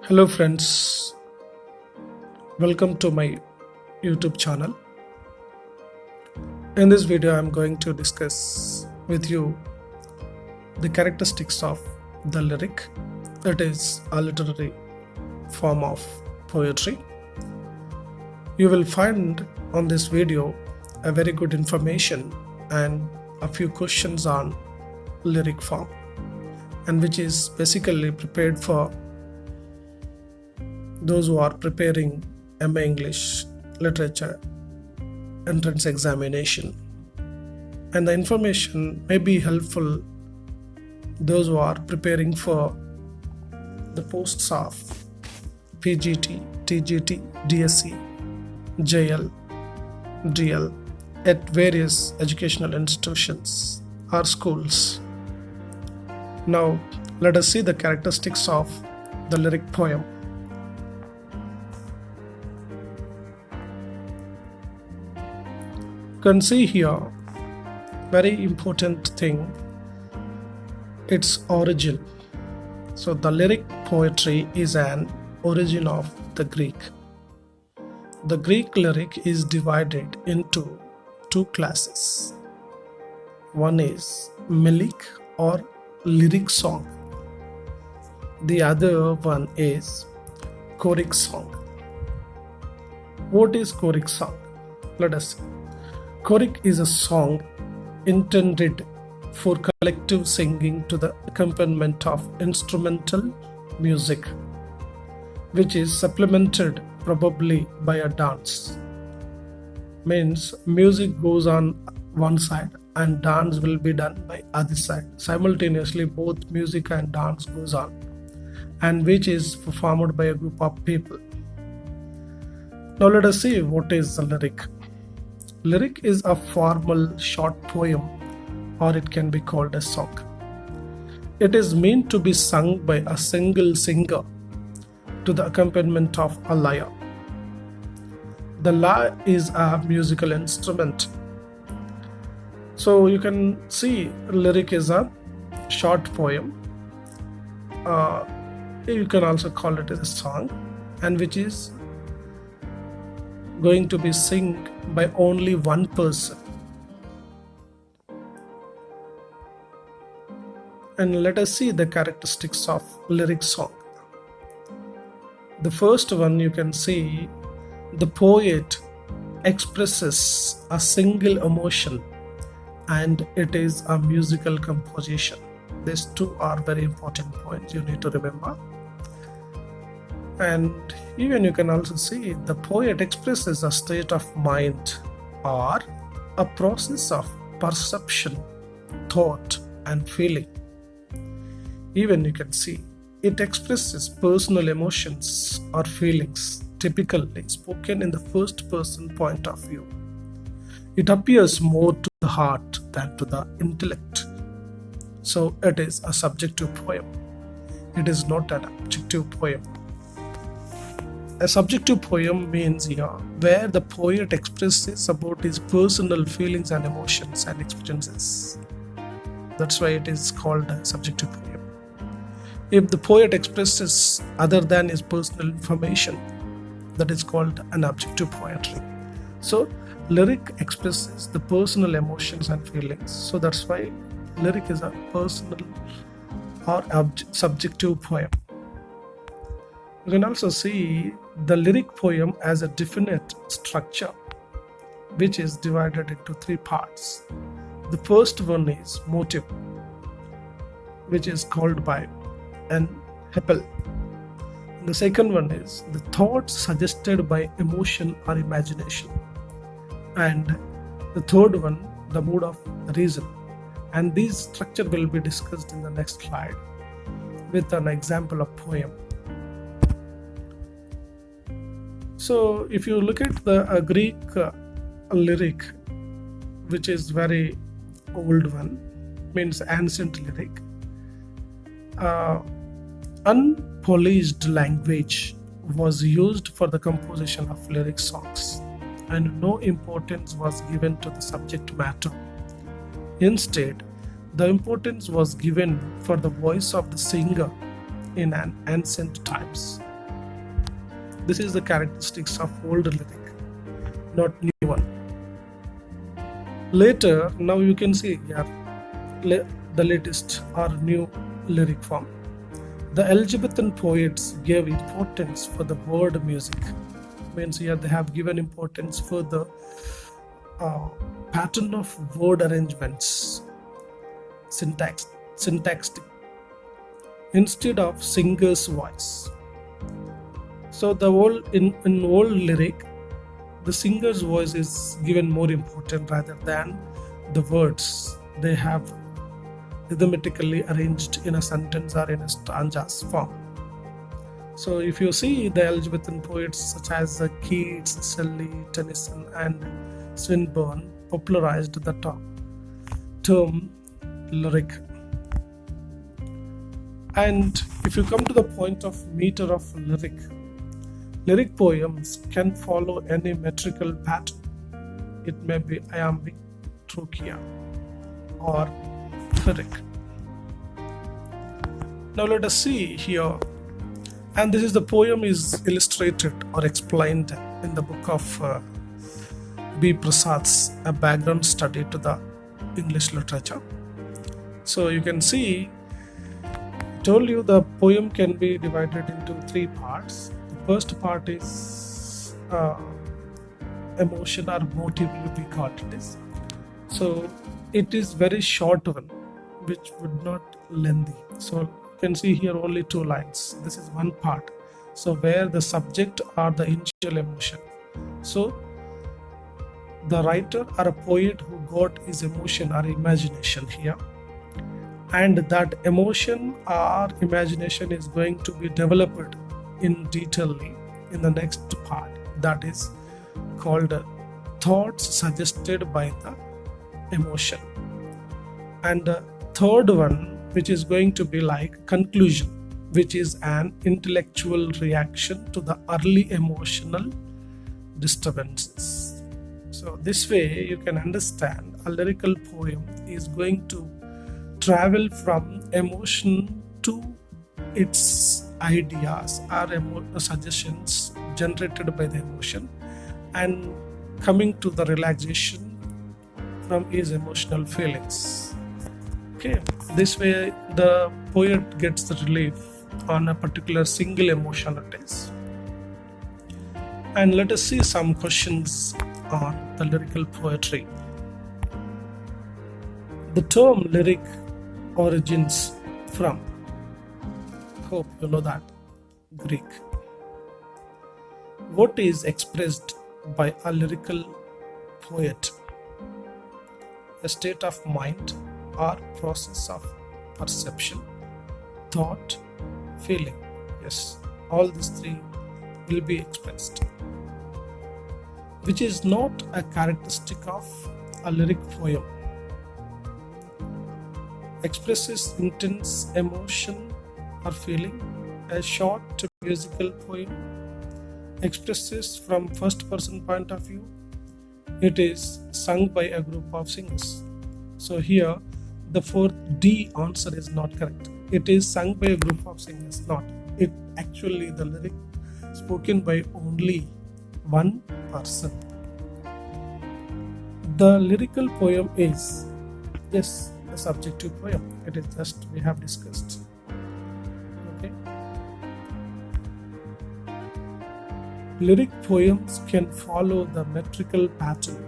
Hello friends, welcome to my YouTube channel. In this video I am going to discuss with you the characteristics of the lyric. It is a literary form of poetry. You will find on this video a very good information and a few questions on lyric form, and which is basically prepared for those who are preparing MA English Literature entrance examination. And the information may be helpful those who are preparing for the posts of PGT, TGT, DSE, JL, DL at various educational institutions or schools. Now let us see the characteristics of the lyric poem. You can see here very important thing, its origin. So the lyric poetry is an origin of the Greek. The Greek lyric is divided into two classes. One is melic or lyric song. The other one is choric song. What is choric song? Let us see. Choric is a song intended for collective singing to the accompaniment of instrumental music, which is supplemented probably by a dance. Means music goes on one side and dance will be done by other side. Simultaneously both music and dance goes on, and which is performed by a group of people. Now let us see what is the lyric. Lyric is a formal short poem, or it can be called a song. It is meant to be sung by a single singer to the accompaniment of a lyre. The lyre is a musical instrument. So you can see lyric is a short poem. You can also call it a song, and which is going to be sung by only one person. And let us see the characteristics of lyric song. The first one, you can see the poet expresses a single emotion and it is a musical composition. These two are very important points you need to remember. And even you can also see the poet expresses a state of mind or a process of perception, thought and feeling. Even you can see it expresses personal emotions or feelings, typically spoken in the first person point of view. It appeals more to the heart than to the intellect. So it is a subjective poem. It is not an objective poem. A subjective poem means here where the poet expresses about his personal feelings and emotions and experiences. That's why it is called a subjective poem. If the poet expresses other than his personal information, that is called an objective poetry. So lyric expresses the personal emotions and feelings. So that's why lyric is a personal or subjective poem. You can also see the lyric poem as a definite structure, which is divided into three parts. The first one is motive, which is called by an hepel. The second one is the thoughts suggested by emotion or imagination. And the third one, the mood of reason. And this structure will be discussed in the next slide with an example of poem. So if you look at the Greek lyric, which is very old one, means ancient lyric, unpolished language was used for the composition of lyric songs, and no importance was given to the subject matter. Instead, the importance was given for the voice of the singer in an ancient times. This is the characteristics of old lyric, not new one. Later, now you can see here the latest or new lyric form. The Elizabethan poets gave importance for the word music. Means here they have given importance for the pattern of word arrangements, syntactic, instead of singer's voice. So the whole in old lyric, the singer's voice is given more important rather than the words. They have rhythmically arranged in a sentence or in a stanzas form. So if you see the Elizabethan poets such as Keats, Shelley, Tennyson and Swinburne popularized the term lyric. And if you come to the point of meter of lyric poems can follow any metrical pattern. It may be iambic, trochea or lyric. Now let us see here, and this is the poem is illustrated or explained in the book of B. Prasad's A Background Study to the English Literature. So you can see, I told you the poem can be divided into three parts. The first part is emotion or motive, we call it is. So it is very short one, which would not lengthy. So you can see here only 2 lines. This is one part. So where the subject or the initial emotion. So the writer or a poet who got his emotion or imagination here, and that emotion or imagination is going to be developed in detail in the next part, that is called thoughts suggested by the emotion. And the third one, which is going to be like conclusion, which is an intellectual reaction to the early emotional disturbances. So this way you can understand a lyrical poem is going to travel from emotion to its ideas or suggestions generated by the emotion, and coming to the relaxation from his emotional feelings. Okay, this way the poet gets the relief on a particular single emotion it is. And let us see some questions on the lyrical poetry. The term lyric origins from, hope you know that, Greek. What is expressed by a lyrical poet? A state of mind or process of perception, thought, feeling. Yes, all these three will be expressed, which is not a characteristic of a lyric poem. Expresses intense emotion or feeling. A short musical poem expresses from first person point of view. It is sung by a group of singers. So here the fourth D answer is not correct. It is sung by a group of singers, not. It actually the lyric spoken by only one person. The lyrical poem is, yes, a subjective poem. It is just we have discussed. Okay. Lyric poems can follow the metrical pattern.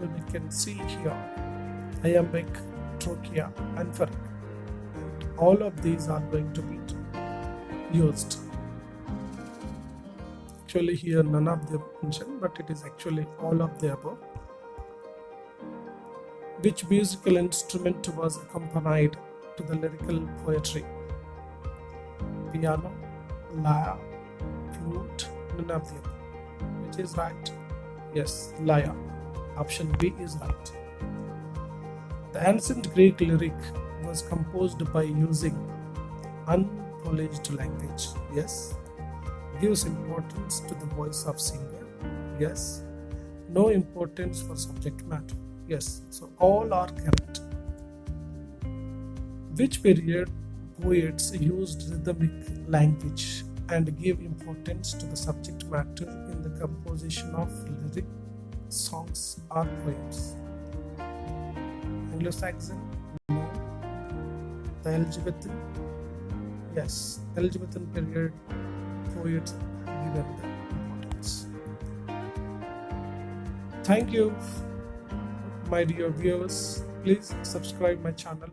We can see here iambic, trochea and phonetic. And all of these are going to be used. Actually here none of them mentioned, but it is actually all of the above. Which musical instrument was accompanied to the lyrical poetry? Piano, lyre, flute, none of the above. Which is right? Yes, lyre. Option B is right. The ancient Greek lyric was composed by using unpolished language. Yes. Gives importance to the voice of singer. Yes. No importance for subject matter. Yes. So all are correct. Which period poets used rhythmic language and gave importance to the subject matter in the composition of lyric songs or poems. Anglo-Saxon? No. The Elizabethan? Yes. Elizabethan period poets have given the importance. Thank you, my dear viewers. Please subscribe my channel.